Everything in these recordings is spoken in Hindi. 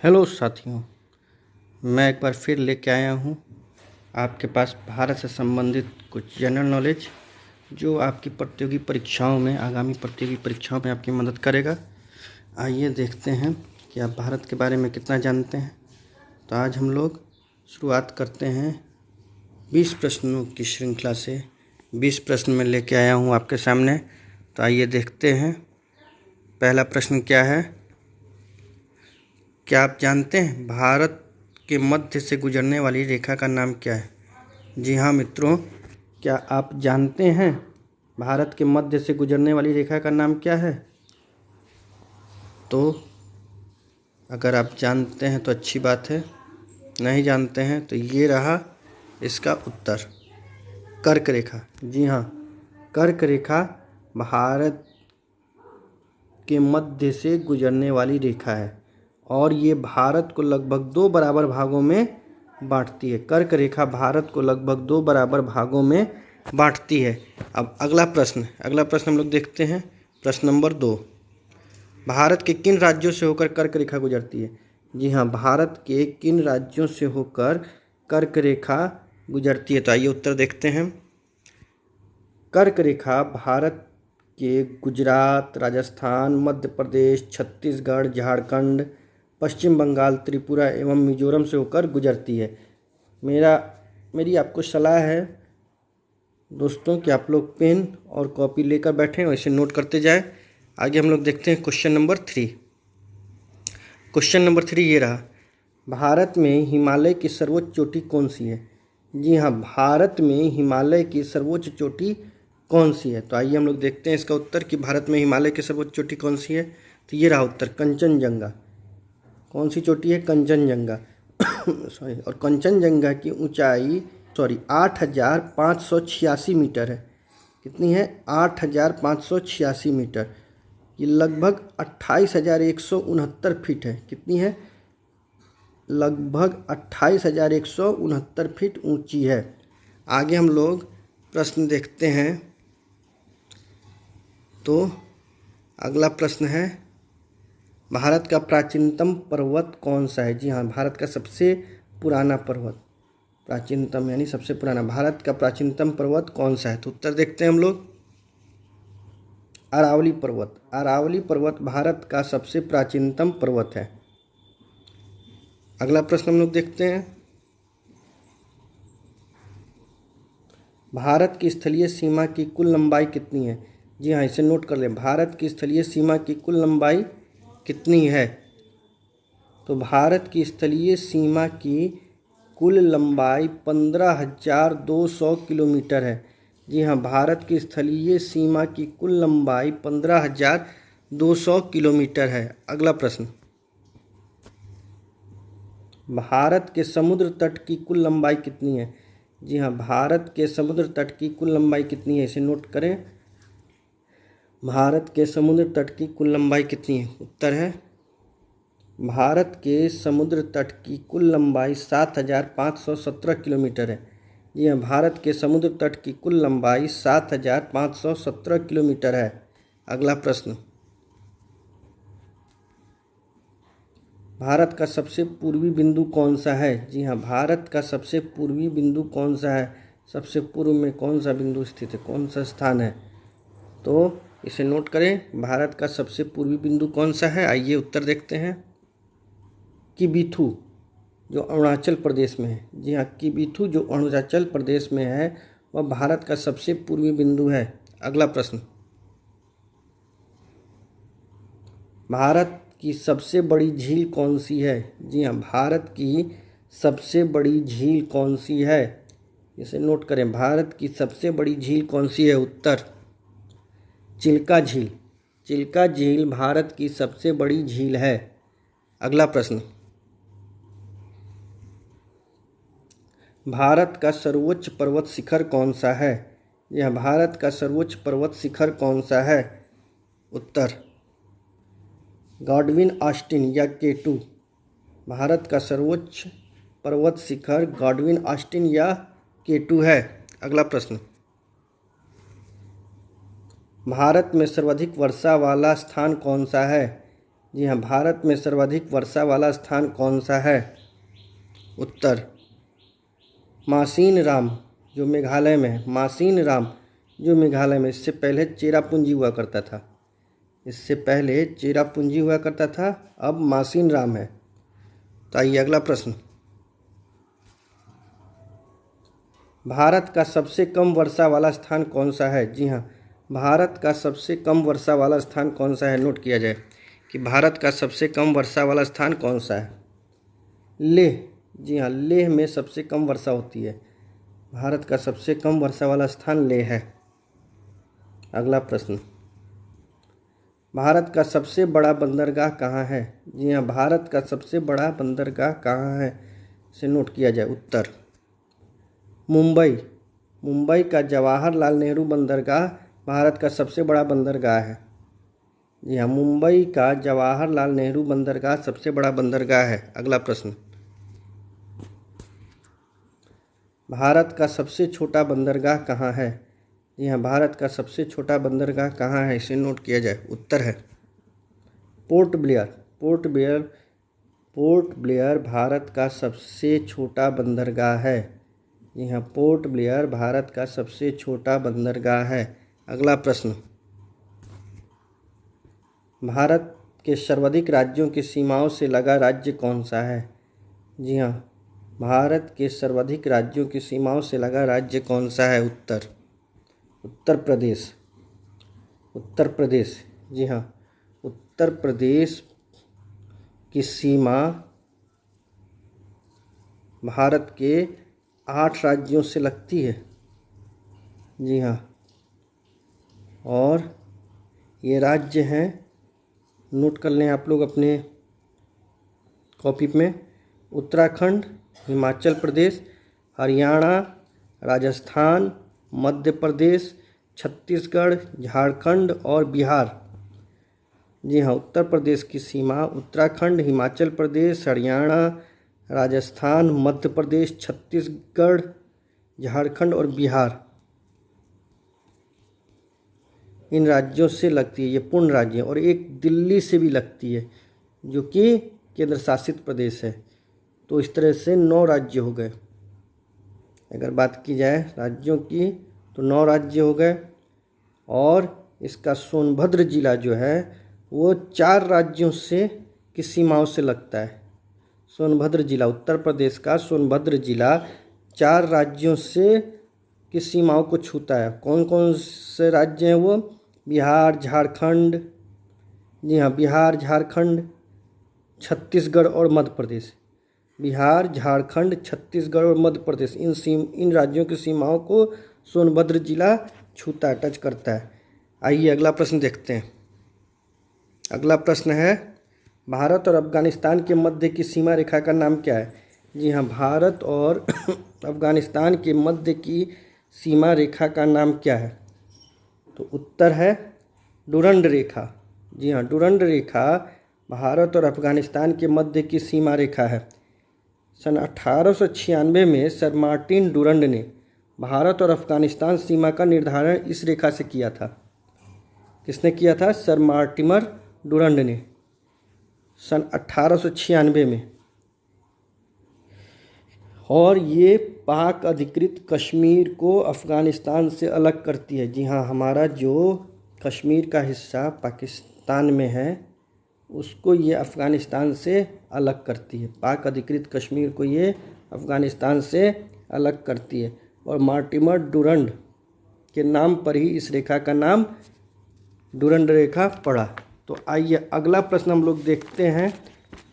हेलो साथियों, मैं एक बार फिर लेके आया हूँ आपके पास भारत से संबंधित कुछ जनरल नॉलेज जो आपकी प्रतियोगी परीक्षाओं में आगामी प्रतियोगी परीक्षाओं में आपकी मदद करेगा। आइए देखते हैं कि आप भारत के बारे में कितना जानते हैं। तो आज हम लोग शुरुआत करते हैं 20 प्रश्नों की श्रृंखला से। 20 प्रश्न मैं लेके आया हूँ आपके सामने। तो आइए देखते हैं पहला प्रश्न क्या है। क्या आप जानते हैं भारत के मध्य से गुजरने वाली रेखा का नाम क्या है? जी हाँ मित्रों, क्या आप जानते हैं भारत के मध्य से गुजरने वाली रेखा का नाम क्या है? तो अगर आप जानते हैं तो अच्छी बात है, नहीं जानते हैं तो ये रहा इसका उत्तर, कर्क रेखा। जी हाँ, कर्क रेखा भारत के मध्य से गुजरने वाली रेखा है और ये भारत को लगभग 2 बराबर भागों में बांटती है। कर्क रेखा भारत को लगभग 2 बराबर भागों में बांटती है। अब अगला प्रश्न हम लोग देखते हैं। प्रश्न नंबर 2, भारत के किन राज्यों से होकर कर्क रेखा गुजरती है? जी हाँ, भारत के किन राज्यों से होकर कर्क रेखा गुजरती है? तो आइए उत्तर देखते हैं। कर्क रेखा भारत के गुजरात, राजस्थान, मध्य प्रदेश, छत्तीसगढ़, झारखंड, पश्चिम बंगाल, त्रिपुरा एवं मिजोरम से होकर गुजरती है। मेरी आपको सलाह है दोस्तों कि आप लोग पेन और कॉपी लेकर बैठें और इसे नोट करते जाएं। आगे हम लोग देखते हैं क्वेश्चन नंबर 3। क्वेश्चन नंबर 3 ये रहा, भारत में हिमालय की सर्वोच्च चोटी कौन सी है? जी हाँ, भारत में हिमालय की सर्वोच्च चोटी कौन सी है? तो आइए हम लोग देखते हैं इसका उत्तर कि भारत में हिमालय की सर्वोच्च चोटी कौन सी है। तो ये रहा उत्तर, कंचनजंगा। कौन सी चोटी है? कंचनजंगा। सॉरी, और कंचनजंगा की ऊंचाई 8,586 मीटर है। कितनी है? 8,586 मीटर। ये लगभग 28,169 फीट है। कितनी है? लगभग 28,169 फीट ऊंची है। आगे हम लोग प्रश्न देखते हैं। तो अगला प्रश्न है, भारत का प्राचीनतम पर्वत कौन सा है? जी हाँ, भारत का सबसे पुराना पर्वत, प्राचीनतम यानी सबसे पुराना, भारत का प्राचीनतम पर्वत कौन सा है? तो उत्तर देखते हैं हम लोग, अरावली पर्वत। अरावली पर्वत भारत का सबसे प्राचीनतम पर्वत है। अगला प्रश्न हम लोग देखते हैं, भारत की स्थलीय सीमा की कुल लंबाई कितनी है? जी हाँ, इसे नोट कर लें, भारत की स्थलीय सीमा की कुल लंबाई कितनी है? तो भारत की स्थलीय सीमा की कुल लंबाई 15,200 किलोमीटर है। जी हाँ, भारत की स्थलीय सीमा की कुल लंबाई 15,200 किलोमीटर है। अगला प्रश्न, भारत के समुद्र तट की कुल लंबाई कितनी है? जी हाँ, भारत के समुद्र तट की कुल लंबाई कितनी है? इसे नोट करें, भारत के समुद्र तट की कुल लंबाई कितनी है? उत्तर है, भारत के समुद्र तट की कुल लंबाई 7,517 किलोमीटर है। जी हाँ, भारत के समुद्र तट की कुल लंबाई 7,517 किलोमीटर है। अगला प्रश्न, भारत का सबसे पूर्वी बिंदु कौन सा है? जी हाँ, भारत का सबसे पूर्वी बिंदु कौन सा है? सबसे पूर्व में कौन सा बिंदु स्थित है, कौन सा स्थान है? तो इसे नोट करें, भारत का सबसे पूर्वी बिंदु कौन सा है? आइए उत्तर देखते हैं, किबिथु, जो अरुणाचल प्रदेश में है। जी हाँ, किबिथु जो अरुणाचल प्रदेश में है वह भारत का सबसे पूर्वी बिंदु है। अगला प्रश्न, भारत की सबसे बड़ी झील कौन सी है? जी हाँ, भारत की सबसे बड़ी झील कौन सी है? इसे नोट करें, भारत की सबसे बड़ी झील कौन सी है? उत्तर, चिल्का झील। चिल्का झील भारत की सबसे बड़ी झील है। अगला प्रश्न, भारत का सर्वोच्च पर्वत शिखर कौन सा है? यह भारत का सर्वोच्च पर्वत शिखर कौन सा है? उत्तर, गॉडविन ऑस्टिन या केटू। भारत का सर्वोच्च पर्वत शिखर गॉडविन ऑस्टिन या केटू है। अगला प्रश्न, भारत में सर्वाधिक वर्षा वाला स्थान कौन सा है? जी हाँ, भारत में सर्वाधिक वर्षा वाला स्थान कौन सा है? उत्तर मासिन राम जो मेघालय में है, मासिन राम जो मेघालय में। इससे पहले चेरापूंजी हुआ करता था, इससे पहले चेरापूंजी हुआ करता था, अब मासिन राम है। तो आइए अगला प्रश्न, भारत का सबसे कम वर्षा वाला स्थान कौन सा है? जी हाँ, भारत का सबसे कम वर्षा वाला स्थान कौन सा है? नोट किया जाए कि भारत का सबसे कम वर्षा वाला स्थान कौन सा है? लेह। जी हाँ, लेह में सबसे कम वर्षा होती है। भारत का सबसे कम वर्षा वाला स्थान लेह है। अगला प्रश्न, भारत का सबसे बड़ा बंदरगाह कहाँ है? जी हाँ, भारत का सबसे बड़ा बंदरगाह कहाँ है? इसे नोट किया जाए। उत्तर मुंबई। मुंबई का जवाहरलाल नेहरू बंदरगाह भारत का सबसे बड़ा बंदरगाह है। जी हाँ, मुंबई का जवाहरलाल नेहरू बंदरगाह सबसे बड़ा बंदरगाह है। अगला प्रश्न, भारत का सबसे छोटा बंदरगाह कहाँ है? जी हाँ, भारत का सबसे छोटा बंदरगाह कहाँ है? इसे नोट किया जाए। उत्तर है port Blair. Port Blair Bharat का सबसे छोटा बंदरगाह है। जी हाँ, पोर्ट ब्लेयर भारत का सबसे छोटा बंदरगाह है। अगला प्रश्न, भारत के सर्वाधिक राज्यों की सीमाओं से लगा राज्य कौन सा है? जी हाँ, भारत के सर्वाधिक राज्यों की सीमाओं से लगा राज्य कौन सा है? उत्तर प्रदेश। उत्तर प्रदेश। जी हाँ, उत्तर प्रदेश की सीमा भारत के 8 राज्यों से लगती है। जी हाँ, और ये राज्य हैं, नोट कर लें आप लोग अपने कॉपी में, उत्तराखंड, हिमाचल प्रदेश, हरियाणा, राजस्थान, मध्य प्रदेश, छत्तीसगढ़, झारखंड और बिहार। जी हाँ, उत्तर प्रदेश की सीमा उत्तराखंड, हिमाचल प्रदेश, हरियाणा, राजस्थान, मध्य प्रदेश, छत्तीसगढ़, झारखंड और बिहार, इन राज्यों से लगती है। ये पूर्ण राज्य है। और एक दिल्ली से भी लगती है जो कि केंद्र शासित प्रदेश है। तो इस तरह से 9 राज्य हो गए। अगर बात की जाए राज्यों की तो 9 राज्य हो गए। और इसका सोनभद्र जिला जो है वो 4 राज्यों से की सीमाओं से लगता है। सोनभद्र जिला, उत्तर प्रदेश का सोनभद्र जिला 4 राज्यों से की सीमाओं को छूता है। कौन कौन से राज्य हैं वो? बिहार, झारखंड। जी हाँ, बिहार, झारखंड, छत्तीसगढ़ और मध्य प्रदेश। बिहार, झारखंड, छत्तीसगढ़ और मध्य प्रदेश, इन राज्यों की सीमाओं को सोनभद्र जिला छूता है, टच करता है। आइए अगला प्रश्न देखते हैं। अगला प्रश्न है, भारत और अफगानिस्तान के मध्य की सीमा रेखा का नाम क्या है? जी हाँ, भारत और अफगानिस्तान के मध्य की सीमा रेखा का नाम क्या है? तो उत्तर है डुरंड रेखा। जी हाँ, डुरंड रेखा भारत और अफगानिस्तान के मध्य की सीमा रेखा है। सन 1896 में सर मार्टिन डुरंड ने भारत और अफगानिस्तान सीमा का निर्धारण इस रेखा से किया था। किसने किया था? सर मार्टिमर डुरंड ने सन 1896 में। और ये पाक अधिकृत कश्मीर को अफ़गानिस्तान से अलग करती है। जी हाँ, हमारा जो कश्मीर का हिस्सा पाकिस्तान में है उसको ये अफ़गानिस्तान से अलग करती है। पाक अधिकृत कश्मीर को ये अफ़गानिस्तान से अलग करती है। और मार्टिमर डुरंड के नाम पर ही इस रेखा का नाम डुरंड रेखा पड़ा। तो आइए अगला प्रश्न हम लोग देखते हैं।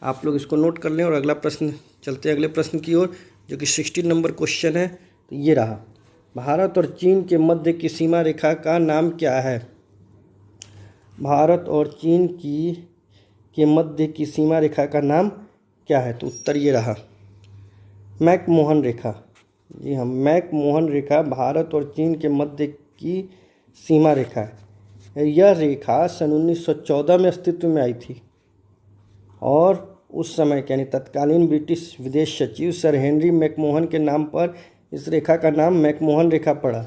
आप लोग इसको नोट कर लें और अगला प्रश्न चलते हैं अगले प्रश्न की ओर, जो कि 16 नंबर क्वेश्चन है। तो ये रहा, भारत और चीन के मध्य की सीमा रेखा का नाम क्या है? भारत और चीन के मध्य की सीमा रेखा का नाम क्या है? तो उत्तर ये रहा, मैकमोहन रेखा। जी हाँ, मैकमोहन रेखा भारत और चीन के मध्य की सीमा रेखा है। यह रेखा सन 1914 में अस्तित्व में आई थी और उस समय यानी तत्कालीन ब्रिटिश विदेश सचिव सर हेनरी मैकमोहन के नाम पर इस रेखा का नाम मैकमोहन रेखा पड़ा।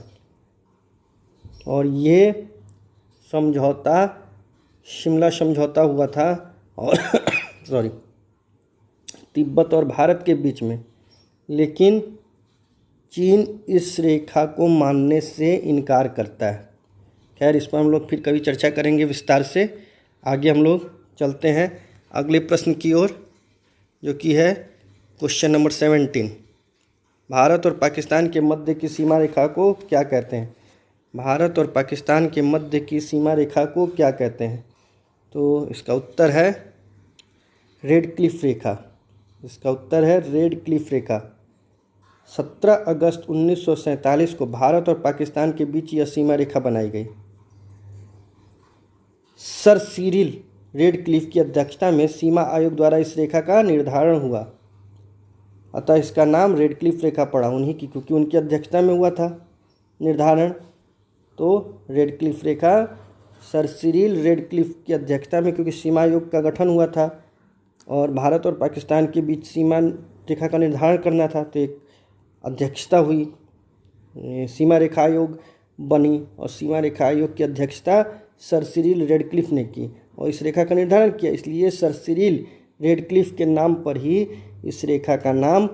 और ये समझौता शिमला समझौता हुआ था और सॉरी तिब्बत और भारत के बीच में, लेकिन चीन इस रेखा को मानने से इनकार करता है। खैर, इस पर हम लोग फिर कभी चर्चा करेंगे विस्तार से। आगे हम लोग चलते हैं अगले प्रश्न की ओर, जो कि है क्वेश्चन नंबर 17। भारत और पाकिस्तान के मध्य की सीमा रेखा को क्या कहते हैं? भारत और पाकिस्तान के मध्य की सीमा रेखा को क्या कहते हैं? तो इसका उत्तर है रेड क्लिफ रेखा। इसका उत्तर है रेड क्लिफ रेखा। 17 अगस्त 1947 को भारत और पाकिस्तान के बीच यह सीमा रेखा बनाई गई। सर सिरिल रेडक्लिफ की अध्यक्षता में सीमा आयोग द्वारा इस रेखा का निर्धारण हुआ, अतः इसका नाम रेडक्लिफ रेखा पड़ा उन्हीं की, क्योंकि उनकी अध्यक्षता में हुआ था निर्धारण। तो रेडक्लिफ रेखा सर सिरिल रेडक्लिफ की अध्यक्षता में, क्योंकि सीमा आयोग का गठन हुआ था और भारत और पाकिस्तान के बीच सीमा रेखा का निर्धारण करना था, तो एक अध्यक्षता हुई, सीमा रेखा आयोग बनी और सीमा रेखा आयोग की अध्यक्षता सर सिरिल रेडक्लिफ ने की और इस रेखा का निर्धारण किया। इसलिए सर सिरिल रेडक्लिफ के नाम पर ही इस रेखा का नाम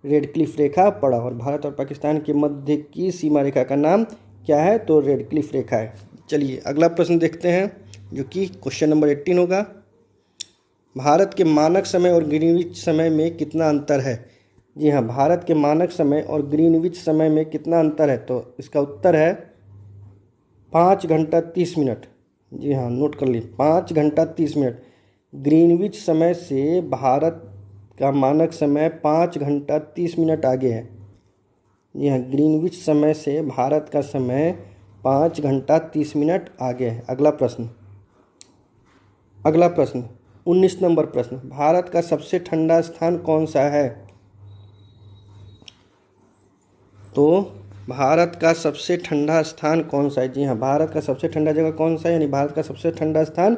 रेडक्लिफ रेखा पड़ा और भारत और पाकिस्तान के मध्य की सीमा रेखा का नाम क्या है? तो रेडक्लिफ रेखा है। चलिए अगला प्रश्न देखते हैं, जो कि क्वेश्चन नंबर 18 होगा। भारत के मानक समय और ग्रीनविच समय में कितना अंतर है? जी हाँ, भारत के मानक समय और ग्रीनविच समय में कितना अंतर है? तो इसका उत्तर है 5 घंटा 30 मिनट। जी हाँ, नोट कर ली, 5 घंटा 30 मिनट। ग्रीनविच समय से भारत का मानक समय 5 घंटा 30 मिनट आगे है। जी हाँ, ग्रीनविच समय से भारत का समय 5 घंटा 30 मिनट आगे है। अगला प्रश्न 19 नंबर प्रश्न। भारत का सबसे ठंडा स्थान कौन सा है? तो भारत का सबसे ठंडा स्थान कौन सा है? जी हाँ, भारत का सबसे ठंडा जगह कौन सा है, यानी भारत का सबसे ठंडा स्थान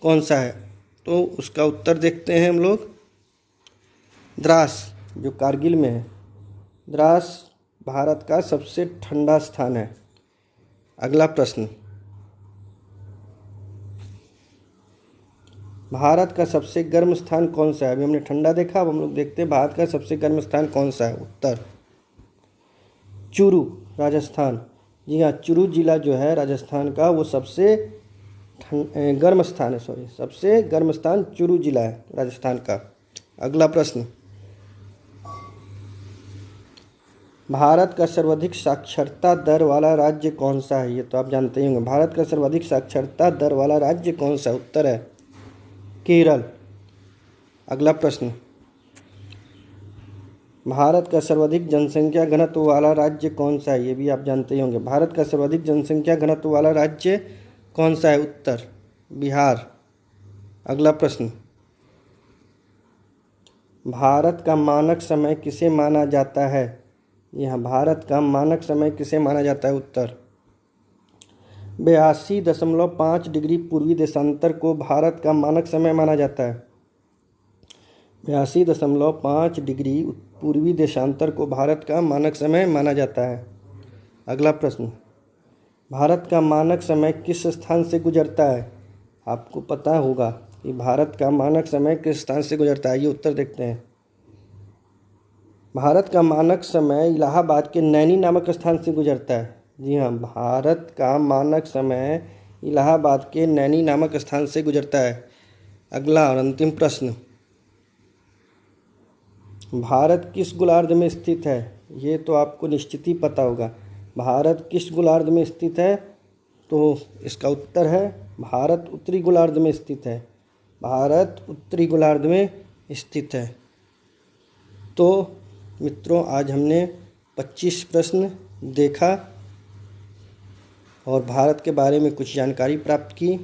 कौन सा है? तो उसका उत्तर देखते हैं हम लोग। द्रास, जो कारगिल में है, द्रास भारत का सबसे ठंडा स्थान है। अगला प्रश्न, भारत का सबसे गर्म स्थान कौन सा है? अभी हमने ठंडा देखा, अब हम लोग देखते हैं भारत का सबसे गर्म स्थान कौन सा है। उत्तर चूरू, राजस्थान। जी हाँ, चूरू जिला जो है राजस्थान का, वो सबसे गर्म स्थान है। सबसे गर्म स्थान चूरू जिला है राजस्थान का। अगला प्रश्न, भारत का सर्वाधिक साक्षरता दर वाला राज्य कौन सा है? ये तो आप जानते ही होंगे। भारत का सर्वाधिक साक्षरता दर वाला राज्य कौन सा? उत्तर है केरल। अगला प्रश्न, भारत का सर्वाधिक जनसंख्या घनत्व वाला राज्य कौन सा है? ये भी आप जानते ही होंगे। भारत का सर्वाधिक जनसंख्या घनत्व वाला राज्य कौन सा है? उत्तर बिहार। अगला प्रश्न, भारत का मानक समय किसे माना जाता है? यहाँ भारत का मानक समय किसे माना जाता है? उत्तर 82.5 डिग्री पूर्वी देशांतर को भारत का मानक समय माना जाता है। 82.5 डिग्री पूर्वी देशांतर को भारत का मानक समय माना जाता है। अगला प्रश्न, भारत का मानक समय किस स्थान से गुजरता है? आपको पता होगा कि भारत का मानक समय किस स्थान से गुजरता है। ये उत्तर देखते हैं। भारत का मानक समय इलाहाबाद के नैनी नामक स्थान से गुजरता है। जी हाँ, भारत का मानक समय इलाहाबाद के नैनी नामक स्थान से गुजरता है। अगला और अंतिम प्रश्न, भारत किस गोलार्ध में स्थित है? ये तो आपको निश्चित ही पता होगा। भारत किस गोलार्ध में स्थित है? तो इसका उत्तर है भारत उत्तरी गोलार्ध में स्थित है। भारत उत्तरी गोलार्ध में स्थित है। तो मित्रों, आज हमने 25 प्रश्न देखा और भारत के बारे में कुछ जानकारी प्राप्त की।